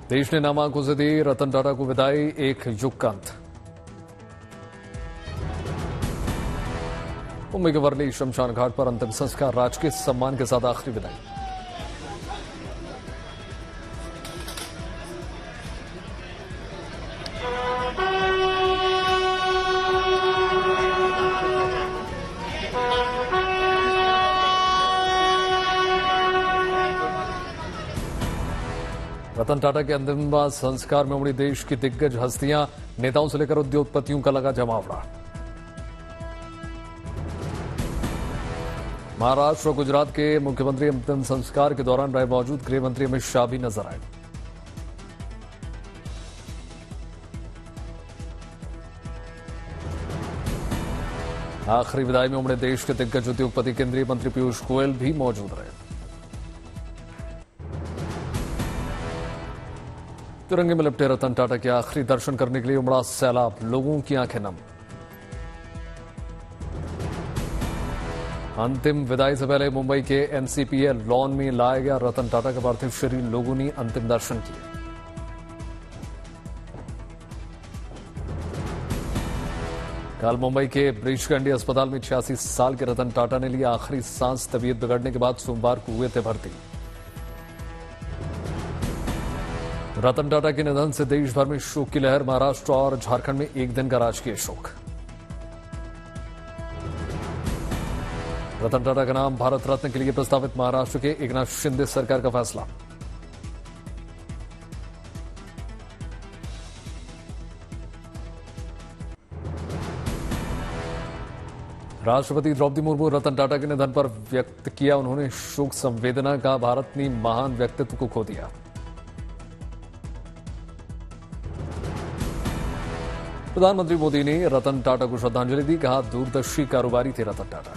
देश ने नाम आंखों से दी रतन टाटा को विदाई, एक युग का अंत। मुंबई के वर्ली शमशान घाट पर अंतिम संस्कार, राजकीय सम्मान के साथ आखिरी विदाई। रतन टाटा के अंतिम संस्कार में उमड़ी देश की दिग्गज हस्तियां, नेताओं से लेकर उद्योगपतियों का लगा जमावड़ा। महाराष्ट्र और गुजरात के मुख्यमंत्री अंतिम संस्कार के दौरान रहे मौजूद। गृह मंत्री अमित शाह भी नजर आए। आखिरी विदाई में उमड़े देश के दिग्गज उद्योगपति केंद्रीय मंत्री पीयूष गोयल भी मौजूद रहे। तिरंगे में लिपटे रतन टाटा के आखिरी दर्शन करने के लिए उमड़ा सैलाब, लोगों की आंखें नम। अंतिम विदाई से पहले मुंबई के एनसीपीएल लॉन में लाया गया रतन टाटा का पार्थिव शरीर, लोगों ने अंतिम दर्शन किए। कल मुंबई के ब्रीच कैंडी अस्पताल में 86 साल के रतन टाटा ने लिया आखिरी सांस। तबीयत बिगड़ने के बाद सोमवार को हुए थे भर्ती। रतन टाटा के निधन से देश भर में शोक की लहर। महाराष्ट्र और झारखंड में एक दिन का राजकीय शोक। रतन टाटा का नाम भारत रत्न के लिए प्रस्तावित, महाराष्ट्र के एकनाथ शिंदे सरकार का फैसला। राष्ट्रपति द्रौपदी मुर्मू रतन टाटा के निधन पर व्यक्त किया उन्होंने शोक संवेदना का। भारत ने महान व्यक्तित्व को खो दिया। प्रधानमंत्री मोदी ने रतन टाटा को श्रद्धांजलि दी, कहा दूरदर्शी कारोबारी थे रतन टाटा।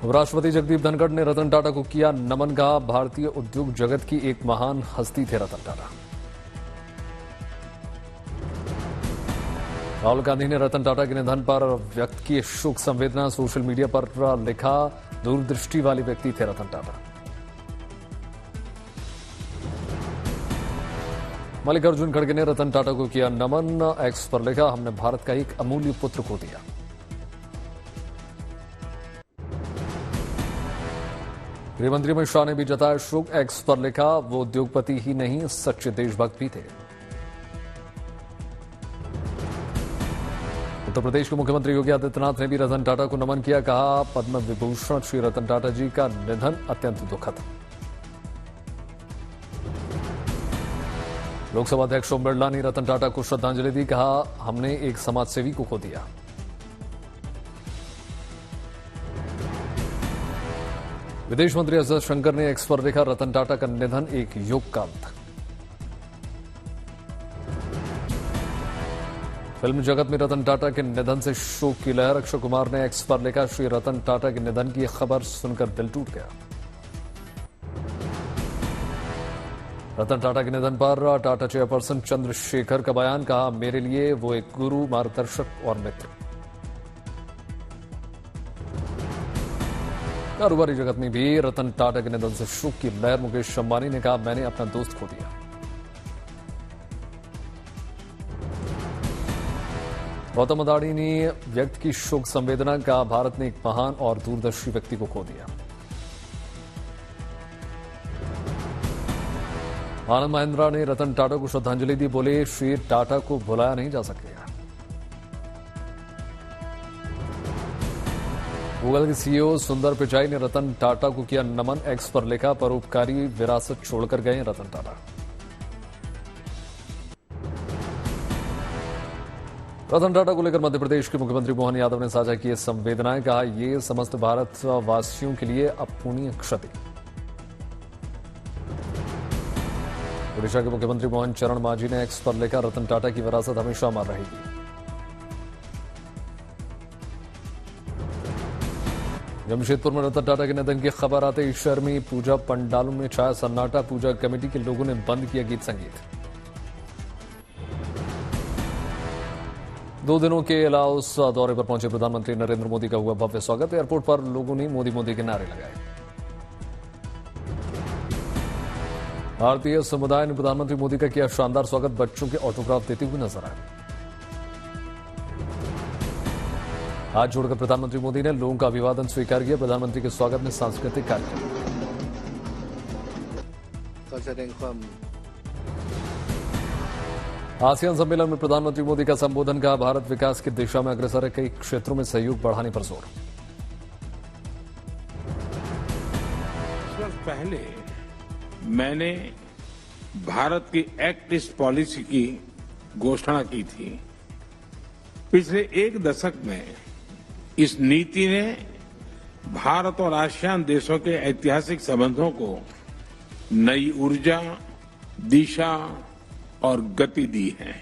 उपराष्ट्रपति जगदीप धनखड़ ने रतन टाटा को किया नमन, कहा भारतीय उद्योग जगत की एक महान हस्ती थे रतन टाटा। राहुल गांधी ने रतन टाटा के निधन पर व्यक्त की शोक संवेदना। सोशल मीडिया पर लिखा दूरदृष्टि वाले व्यक्ति थे रतन टाटा। मल्लिकार्जुन खड़गे ने रतन टाटा को किया नमन। एक्स पर लिखा हमने भारत का एक अमूल्य पुत्र खो दिया। गृहमंत्री अमित शाह ने भी जताया शोक। एक्स पर लिखा वो उद्योगपति ही नहीं सच्चे देशभक्त भी थे। उत्तर प्रदेश के मुख्यमंत्री योगी आदित्यनाथ ने भी रतन टाटा को नमन किया, कहा पद्म विभूषण श्री रतन टाटा जी का निधन अत्यंत दुखद। लोकसभा अध्यक्ष ओम बिरला ने रतन टाटा को श्रद्धांजलि दी, कहा हमने एक समाजसेवी को खो दिया। विदेश मंत्री एस जयशंकर ने एक्स पर लिखा रतन टाटा का निधन एक युग का अंत। फिल्म जगत में रतन टाटा के निधन से शोक की लहर। अक्षय कुमार ने एक्स पर लिखा श्री रतन टाटा के निधन की खबर सुनकर दिल टूट गया। रतन टाटा के निधन पर टाटा चेयरपर्सन चंद्रशेखर का बयान, कहा मेरे लिए वो एक गुरु, मार्गदर्शक और मित्र। कारोबारी जगत में भी रतन टाटा के निधन से शोक की लहर। मुकेश अंबानी ने कहा मैंने अपना दोस्त खो दिया। गौतम अदानी ने व्यक्त की शोक संवेदना, कहा भारत ने एक महान और दूरदर्शी व्यक्ति को खो दिया। आनंद महिंद्रा ने रतन टाटा को श्रद्धांजलि दी, बोले श्री टाटा को भुलाया नहीं जा सकेगा। गूगल के सीईओ सुंदर पिचाई ने रतन टाटा को किया नमन। एक्स पर लिखा परोपकारी विरासत छोड़कर गए रतन टाटा। रतन टाटा को लेकर मध्य प्रदेश के मुख्यमंत्री मोहन यादव ने साझा की संवेदनाएं, कहा ये समस्त भारतवासियों के लिए अपूर्णीय क्षति। ओडिशा के मुख्यमंत्री मोहन चरण मांझी ने एक्स पर लिखा रतन टाटा की विरासत हमेशा अमर रहेगी। जमशेदपुर में रतन टाटा के निधन की खबर आते ही शहर में पूजा पंडालों में छाया सन्नाटा। पूजा कमेटी के लोगों ने बंद किया गीत संगीत। 2 दिनों के लाओस दौरे पर पहुंचे प्रधानमंत्री नरेंद्र मोदी का हुआ भव्य स्वागत। एयरपोर्ट पर लोगों ने मोदी मोदी के नारे लगाए। भारतीय समुदाय ने प्रधानमंत्री मोदी का किया शानदार स्वागत, बच्चों के ऑटोग्राफ देते हुए नजर आए। हाथ जोड़कर प्रधानमंत्री मोदी ने लोगों का अभिवादन स्वीकार किया। प्रधानमंत्री के स्वागत में सांस्कृतिक कार्यक्रम। आसियान सम्मेलन में प्रधानमंत्री मोदी का संबोधन का भारत विकास की दिशा में अग्रसर है, कई क्षेत्रों में सहयोग बढ़ाने पर जोर। पहले मैंने भारत की एक्ट ईस्ट पॉलिसी की घोषणा की थी। पिछले एक दशक में इस नीति ने भारत और आसियान देशों के ऐतिहासिक संबंधों को नई ऊर्जा, दिशा और गति दी है।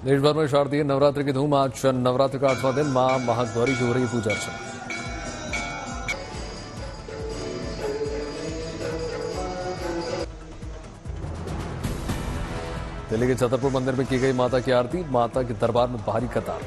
देश भर में शारदीय नवरात्रि की धूम। आज नवरात्रि का 8वां दिन, मां महागौरी की हो रही पूजा अर्चना। दिल्ली के छतरपुर मंदिर में की गई माता की आरती। माता के दरबार में भारी कतार।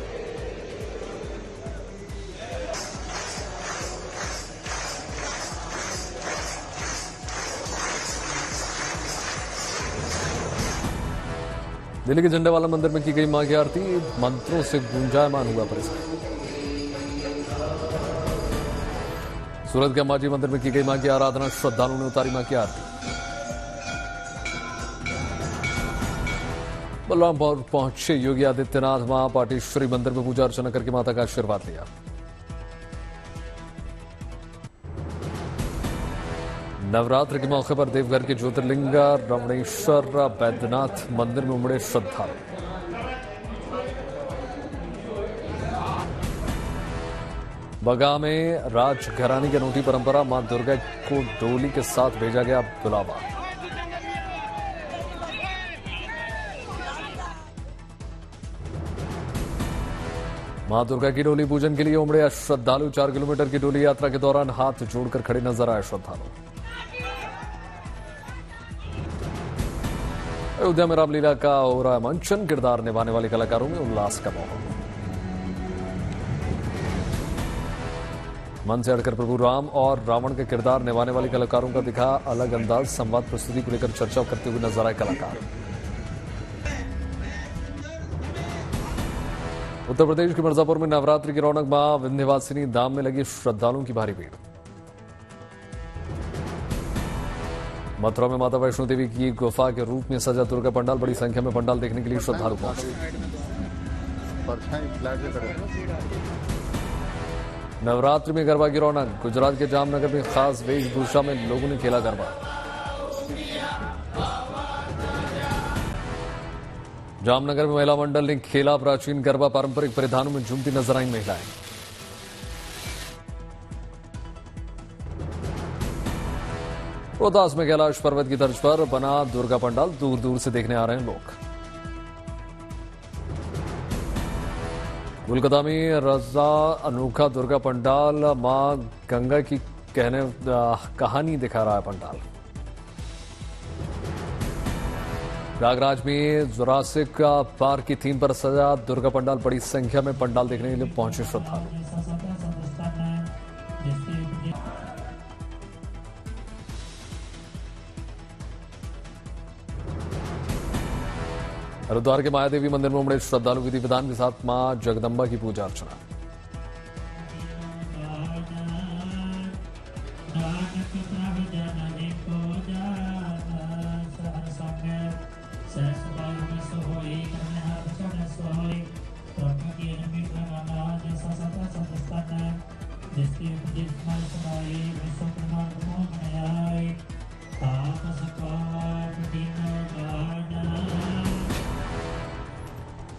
दिल्ली के झंडेवाला मंदिर में की गई मां की आरती। मंत्रों से गुंजायमान हुआ परिसर। सूरत के अंबाजी मंदिर में की गई मां की आराधना। श्रद्धालुओं ने उतारी मां की आरती। बलरामपुर पहुंचे योगी आदित्यनाथ। मां पाटेश्वरी मंदिर में पूजा अर्चना करके माता का आशीर्वाद लिया। नवरात्र के मौके पर देवघर के ज्योतिर्लिंग रमणेश्वर बैद्यनाथ मंदिर में उमड़े श्रद्धालु। बगा में राजघराने की अनूठी परंपरा। मां दुर्गा को डोली के साथ भेजा गया बुलावा। मां दुर्गा की डोली पूजन के लिए उमड़े श्रद्धालु। 4 किलोमीटर की डोली यात्रा के दौरान हाथ जोड़कर खड़े नजर आए श्रद्धालु। अयोध्या में रामलीला का हो रहा है मंचन। किरदार निभाने वाले कलाकारों में उल्लास का माहौल। मन से हटकर प्रभु राम और रावण के किरदार निभाने वाले कलाकारों का दिखा अलग अंदाज। संवाद प्रस्तुति को लेकर चर्चा करते हुए नजर आए कलाकार। उत्तर प्रदेश के मिर्जापुर में नवरात्रि की रौनक। मां विंध्यवासिनी धाम में लगी श्रद्धालुओं की भारी भीड़। मथुरा में माता वैष्णो देवी की गुफा के रूप में सजा दुर्गा पंडाल। बड़ी संख्या में पंडाल देखने के लिए श्रद्धालु पहुंचे। नवरात्रि में गरबा की रौनक। गुजरात के जामनगर में खास वेशभूषा में लोगों ने खेला गरबा। जामनगर में महिला मंडल ने खेला प्राचीन गरबा। पारंपरिक परिधानों में झूमती नजर आई महिलाएं। रोहतास में कैलाश पर्वत की तर्ज पर बना दुर्गा पंडाल। दूर दूर से देखने आ रहे हैं लोग। कोलकाता में रजा अनोखा दुर्गा पंडाल। मां गंगा की कहानी दिखा रहा है पंडाल। प्रयागराज में जुरासिक पार्क की थीम पर सजा दुर्गा पंडाल। बड़ी संख्या में पंडाल देखने के लिए पहुंचे श्रद्धालु। हरिद्वार के मायादेवी मंदिर में उमड़े श्रद्धालु। विधि विधान के साथ मां जगदम्बा की पूजा अर्चना।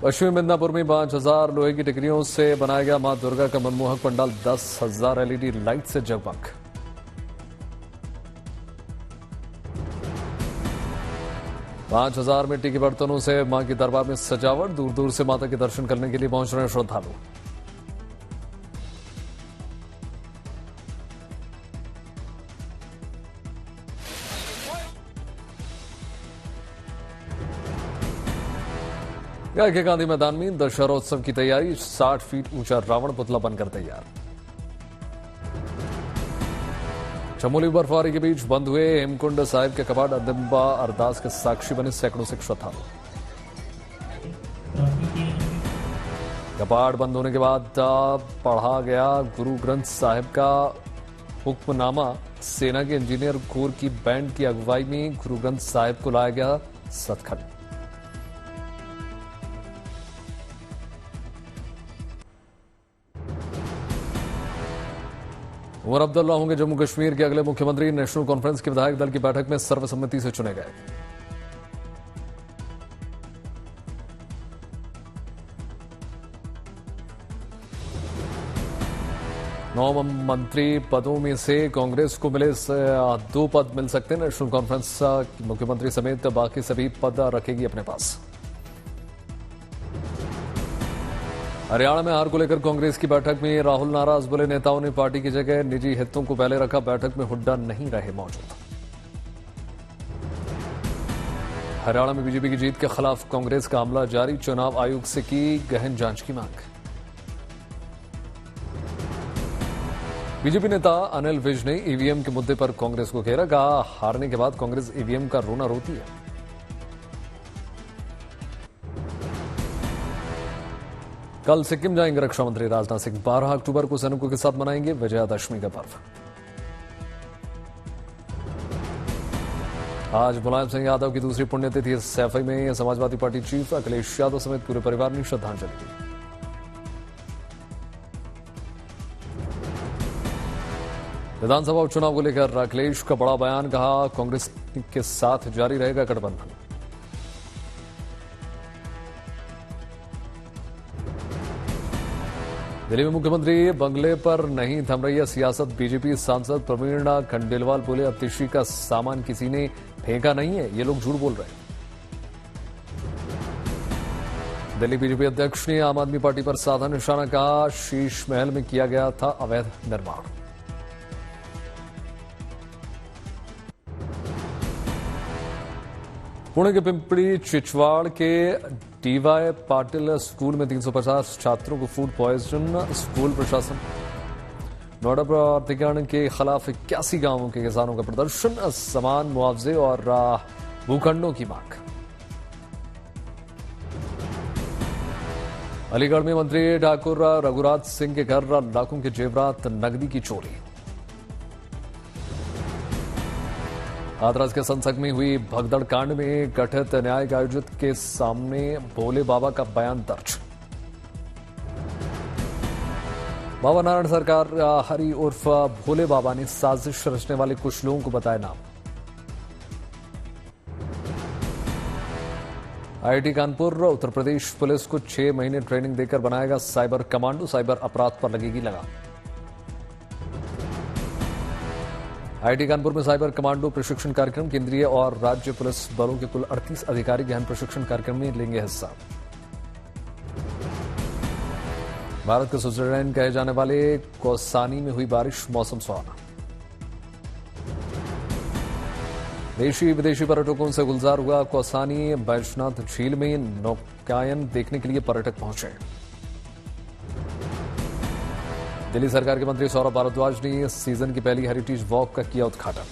पश्चिमी मिदनापुर में 5000 लोहे की टिकरियों से बनाया गया मां दुर्गा का मनमोहक पंडाल। 10,000 एलईडी लाइट से जगमग। पांच 5000 मिट्टी के बर्तनों से मां के दरबार में सजावट। दूर दूर से माता के दर्शन करने के लिए पहुंच रहे हैं श्रद्धालु। गया के गांधी मैदान में दशहरोत्सव की तैयारी। 60 फीट ऊंचा रावण पुतला बनकर तैयार। चमोली बर्फबारी के बीच बंद हुए हेमकुंड साहिब के कपाट। अंतिम अरदास के साक्षी बने सैकड़ों सिख श्रद्धालु। कपाट बंद होने के बाद पढ़ा गया गुरु ग्रंथ साहिब का हुक्मनामा। सेना के इंजीनियर कोर की बैंड की अगुवाई में गुरु ग्रंथ साहिब को लाया गया सचखंड। उमर अब्दुल्ला होंगे जम्मू कश्मीर के अगले मुख्यमंत्री। नेशनल कॉन्फ्रेंस के विधायक दल की बैठक में सर्वसम्मति से चुने गए। नौ मंत्री पदों में से कांग्रेस को मिले 2 पद मिल सकते हैं। नेशनल कॉन्फ्रेंस मुख्यमंत्री समेत बाकी सभी पद रखेगी अपने पास। हरियाणा में हार को लेकर कांग्रेस की बैठक में राहुल नाराज। बोले नेताओं ने पार्टी की जगह निजी हितों को पहले रखा। बैठक में हुड्डा नहीं रहे मौजूद। हरियाणा में बीजेपी की जीत के खिलाफ कांग्रेस का हमला जारी। चुनाव आयोग से की गहन जांच की मांग। बीजेपी नेता अनिल विज ने ईवीएम के मुद्दे पर कांग्रेस को घेरा। कहा हारने के बाद कांग्रेस ईवीएम का रोना रोती है। कल सिक्किम जाएंगे रक्षा मंत्री राजनाथ सिंह। 12 अक्टूबर को सैनिकों के साथ मनाएंगे विजयादशमी का पर्व। आज मुलायम सिंह यादव की दूसरी पुण्यतिथि। सैफई में समाजवादी पार्टी चीफ अखिलेश यादव समेत पूरे परिवार ने श्रद्धांजलि दी। विधानसभा उपचुनाव को लेकर अखिलेश का बड़ा बयान। कहा कांग्रेस के साथ जारी रहेगा गठबंधन। दिल्ली में मुख्यमंत्री बंगले पर नहीं थम रही है सियासत। बीजेपी सांसद प्रवीण खंडेलवाल बोले अतिशी का सामान किसी ने फेंका नहीं है, ये लोग झूठ बोल रहे हैं। दिल्ली बीजेपी अध्यक्ष ने आम आदमी पार्टी पर साधा निशाना। कहा शीश महल में किया गया था अवैध निर्माण। पुणे के पिंपड़ी चिचवाड़ के डीवाई पाटिल स्कूल में 350 छात्रों को फूड पॉइजन। स्कूल प्रशासन। नोएडा प्राधिकरण के खिलाफ 81 गांवों के किसानों का प्रदर्शन। समान मुआवजे और भूखंडों की मांग। अलीगढ़ में मंत्री ठाकुर रघुराज सिंह के घर लाखों के जेवरात नकदी की चोरी। हाथरस के संसद में हुई भगदड़ कांड में गठित न्यायिक आयोजित के सामने भोले बाबा का बयान दर्ज। बाबा नारायण सरकार हरि उर्फ भोले बाबा ने साजिश रचने वाले कुछ लोगों को बताया नाम। आईआईटी कानपुर उत्तर प्रदेश पुलिस को 6 महीने ट्रेनिंग देकर बनाएगा साइबर कमांडो। साइबर अपराध पर लगेगी लगाम। आईआईटी कानपुर में साइबर कमांडो प्रशिक्षण कार्यक्रम। केंद्रीय और राज्य पुलिस बलों के कुल 38 अधिकारी गहन प्रशिक्षण कार्यक्रम में लेंगे हिस्सा। भारत के स्विट्जरलैंड कहे जाने वाले कौसानी में हुई बारिश। मौसम सुहावना। देशी विदेशी पर्यटकों से गुलजार हुआ कौसानी। बैजनाथ झील में नौकायन देखने के लिए पर्यटक पहुंचे। दिल्ली सरकार के मंत्री सौरभ भारद्वाज ने इस सीजन की पहली हेरिटेज वॉक का किया उद्घाटन।